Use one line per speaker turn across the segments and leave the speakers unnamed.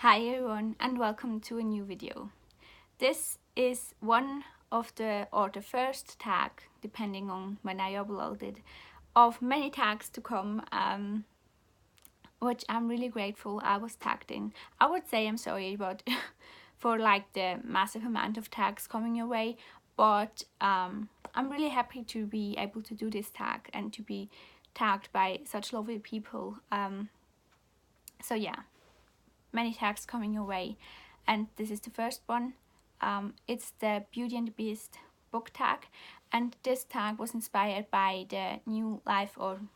Hi everyone and welcome to a new video. This is one of the first tag, depending on when I upload it, of many tags to come, which I'm really grateful I was tagged in. I would say I'm sorry but for like the massive amount of tags coming your way, but I'm really happy to be able to do this tag and to be tagged by such lovely people. So yeah, many tags coming your way, and this is the first one. It's the Beauty and the Beast book tag, and this tag was inspired by the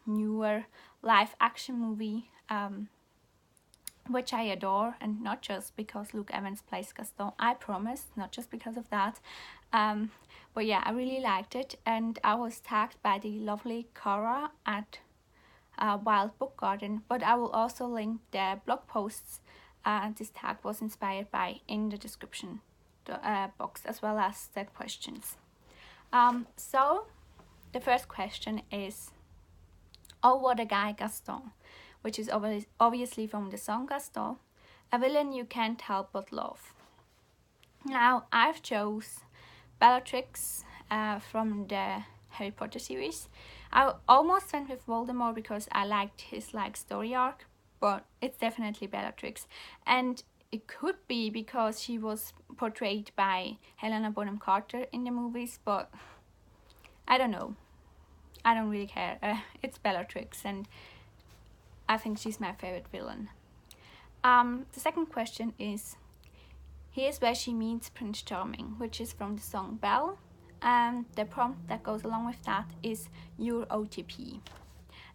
newer live action movie, which I adore, and not just because Luke Evans plays Gaston, I promise, not just because of that. But yeah, I really liked it, and I was tagged by the lovely Cara at Wild Book Garden, but I will also link the blog posts this tag was inspired by in the description box, as well as the questions. So the first question is, oh what a guy, Gaston, which is obviously from the song Gaston, a villain you can't help but love. Now I've chose Bellatrix from the Harry Potter series. I almost went with Voldemort because I liked his story arc, but it's definitely Bellatrix, and it could be because she was portrayed by Helena Bonham Carter in the movies, but I don't know. I don't really care. It's Bellatrix, and I think she's my favorite villain. The second question is, here's where she meets Prince Charming, which is from the song Belle. And the prompt that goes along with that is your OTP.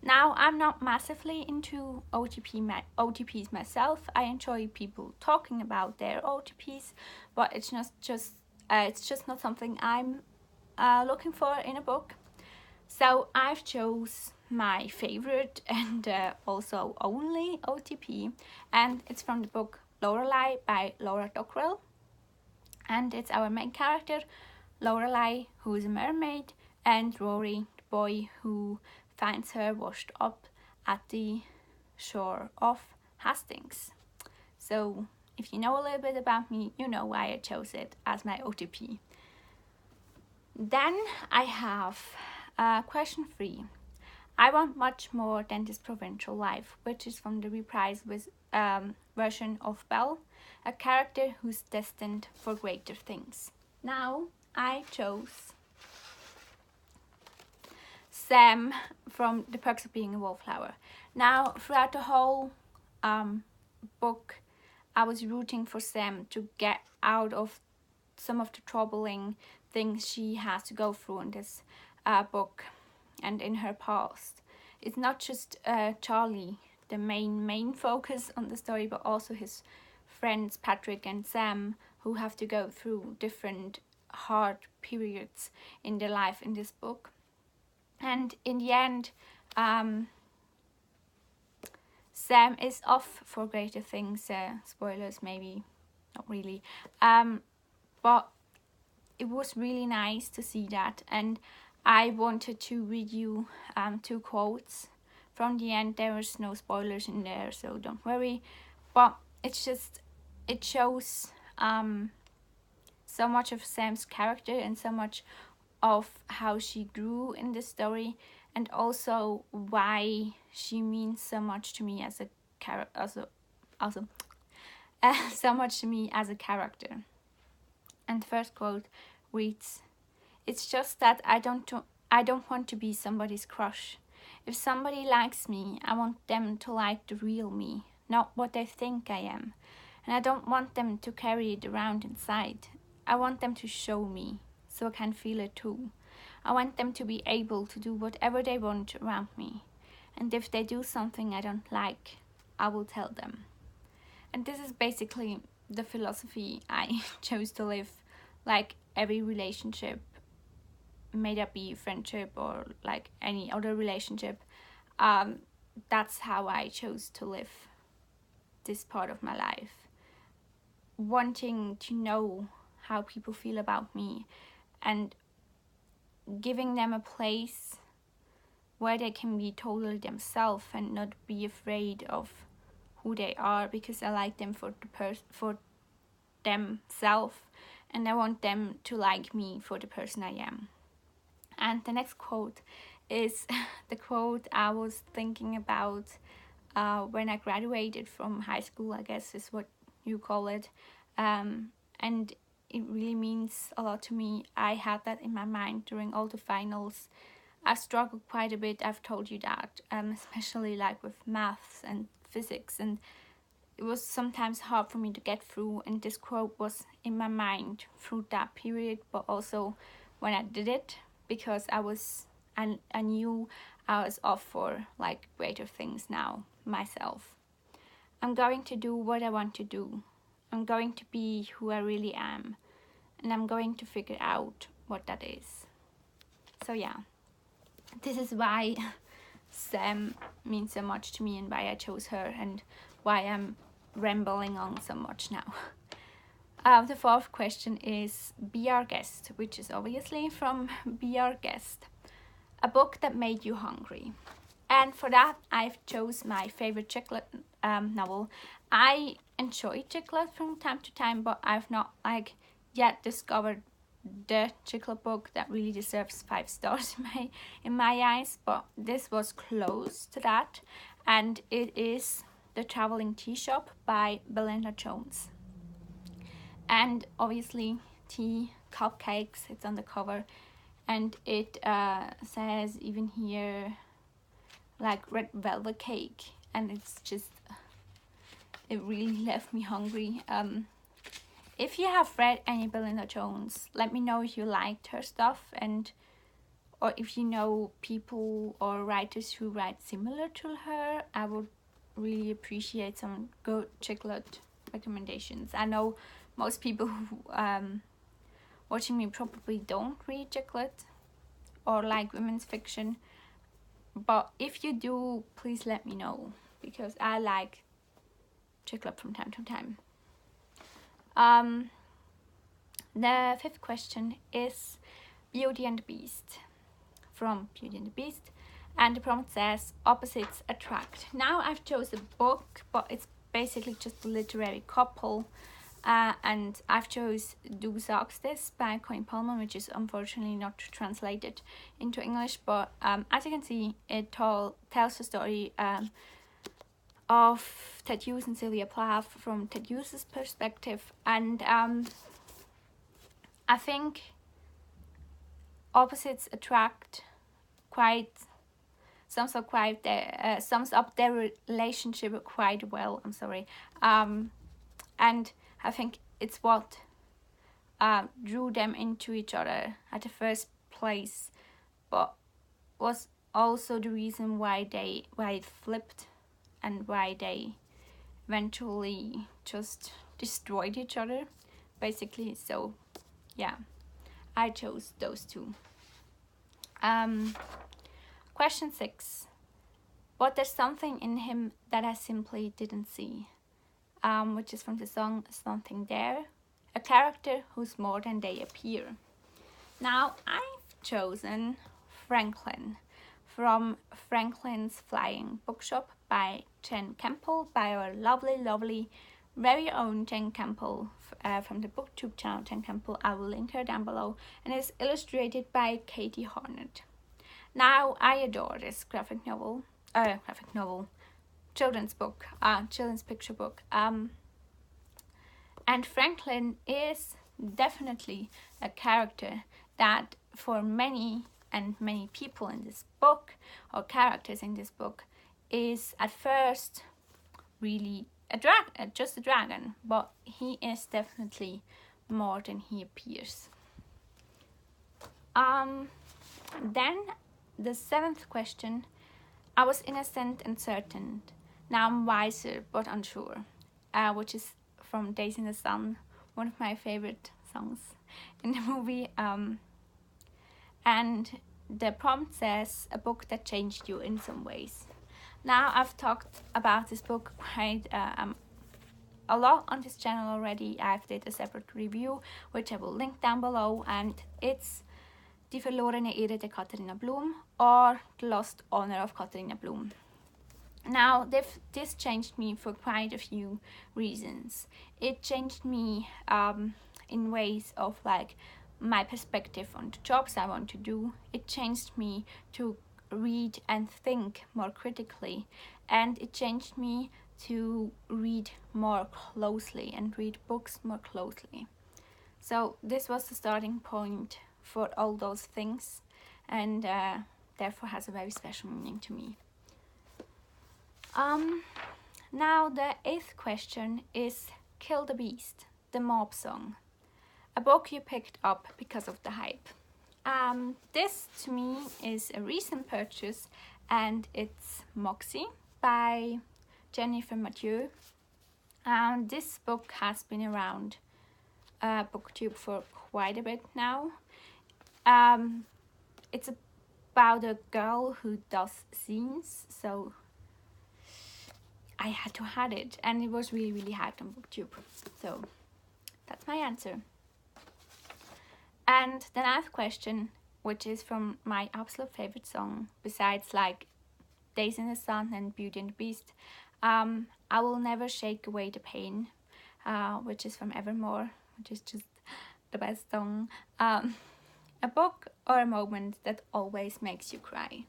Now, I'm not massively into OTPs myself. I enjoy people talking about their OTPs, but it's just not something I'm looking for in a book. So I've chose my favorite and also only OTP, and it's from the book Lorelei by Laura Dockrell, and it's our main character, Lorelei, who is a mermaid, and Rory, the boy who finds her washed up at the shore of Hastings. So if you know a little bit about me, you know why I chose it as my OTP. Then I have question 3. I want much more than this provincial life, which is from the Reprise version of Belle, a character who's destined for greater things. Now I chose Sam from The Perks of Being a Wallflower. Now, throughout the whole book, I was rooting for Sam to get out of some of the troubling things she has to go through in this book and in her past. It's not just Charlie, the main focus on the story, but also his friends Patrick and Sam, who have to go through different hard periods in their life in this book. And in the end, Sam is off for greater things. Spoilers, maybe not really, but it was really nice to see that, and I wanted to read you 2 quotes from the end. There was no spoilers in there, so don't worry, but it shows so much of Sam's character and so much of how she grew in the story, and also why she means so much to me as a so much to me as a character. And the first quote reads, "It's just that I don't want to be somebody's crush. If somebody likes me, I want them to like the real me, not what they think I am. And I don't want them to carry it around inside. I want them to show me, so I can feel it too. I want them to be able to do whatever they want around me. And if they do something I don't like, I will tell them." And this is basically the philosophy I chose to live. Like every relationship, may that be friendship or like any other relationship, that's how I chose to live this part of my life. Wanting to know how people feel about me and giving them a place where they can be totally themselves and not be afraid of who they are, because I like them for for themselves, and I want them to like me for the person I am. And the next quote is the quote I was thinking about when I graduated from high school, I guess is what you call it. And it really means a lot to me. I had that in my mind during all the finals. I struggled quite a bit, I've told you that, especially like with maths and physics, and it was sometimes hard for me to get through, and this quote was in my mind through that period, but also when I did it, because I knew I was off for like greater things now myself. I'm going to do what I want to do. I'm going to be who I really am, and I'm going to figure out what that is. So yeah, this is why Sam means so much to me, and why I chose her, and why I'm rambling on so much now. The fourth question is Be Our Guest, which is obviously from Be Our Guest, a book that made you hungry. And for that, I've chose my favorite chocolate novel. I enjoy chocolate from time to time, but I've not like yet discovered the chocolate book that really deserves 5 stars in my eyes. But this was close to that, and it is The Traveling Tea Shop by Belinda Jones. And obviously tea, cupcakes, it's on the cover, and it says even here like red velvet cake, and it's just, it really left me hungry. If you have read any Belinda Jones, let me know if you liked her stuff, and or if you know people or writers who write similar to her. I would really appreciate some good chocolate recommendations. I know most people who watching me probably don't read chocolate or like women's fiction, but if you do, please let me know, because I like chocolate from time to time. The fifth question is Beauty and the Beast, from Beauty and the Beast, and the prompt says opposites attract. Now I've chosen a book, but it's basically just a literary couple, and I've chose Du sagst es by Connie Palmer, which is unfortunately not translated into English, but as you can see, it tells the story of Ted Hughes and Sylvia Plath from Ted Hughes' perspective, and I think opposites attract sums up their relationship quite well. And I think it's what drew them into each other at the first place, but was also the reason why it flipped, and why they eventually just destroyed each other, basically. So yeah, I chose those two. Question 6. But there's something in him that I simply didn't see, which is from the song Something There, a character who's more than they appear. Now I've chosen Franklin from Franklin's Flying Bookshop by Jen Campbell, by our lovely very own Jen Campbell from the BookTube channel Jen Campbell. I will link her down below, and it's illustrated by Katie Hornet. Now I adore this children's book, children's picture book, and Franklin is definitely a character that for many people in this book, or characters in this book, is at first really just a dragon, but he is definitely more than he appears. Then the 7th question, I was innocent and certain, now I'm wiser but unsure, which is from Days in the Sun, one of my favorite songs in the movie. And the prompt says a book that changed you in some ways. Now I've talked about this book quite a lot on this channel already. I've did a separate review, which I will link down below, and it's Die verlorene Ehre de Katharina Blum, or The Lost Honor of Katharina Blum. Now, this changed me for quite a few reasons. It changed me in ways of like my perspective on the jobs I want to do. It changed me to read and think more critically, and it changed me to read more closely and read books more closely. So this was the starting point for all those things, and therefore has a very special meaning to me. Now the 8th question is Kill the Beast, the Mob Song, a book you picked up because of the hype. This to me is a recent purchase, and it's Moxie by Jennifer Mathieu. This book has been around BookTube for quite a bit now. It's about a girl who does scenes, so I had to have it, and it was really, really hyped on BookTube. So that's my answer. And the 9th question, which is from my absolute favorite song, besides like Days in the Sun and Beauty and the Beast, I Will Never Shake Away the Pain, which is from Evermore, which is just the best song. A book or a moment that always makes you cry.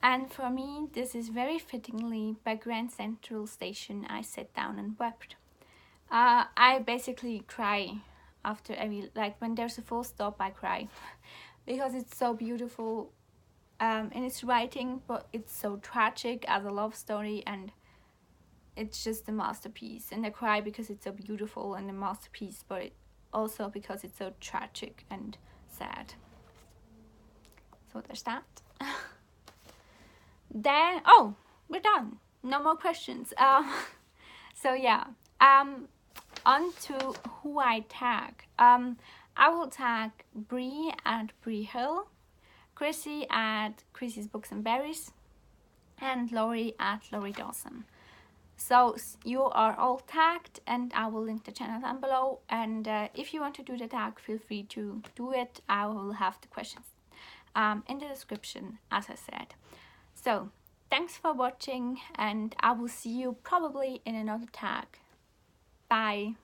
And for me, this is very fittingly by Grand Central Station. I sat down and wept. I basically cry after every, like when there's a full stop, I cry because it's so beautiful in its writing, but it's so tragic as a love story, and it's just a masterpiece. And I cry because it's so beautiful and a masterpiece, but also because it's so tragic and sad. So there's that. Then, oh, we're done. No more questions. So yeah, on to who I tag. I will tag Bree at Bree Hill, Chrissy at Chrissy's BooksandBerries, and Laurie at Laurie Dawson. So you are all tagged, and I will link the channel down below. And if you want to do the tag, feel free to do it. I will have the questions in the description, as I said. So thanks for watching, and I will see you probably in another tag. Bye.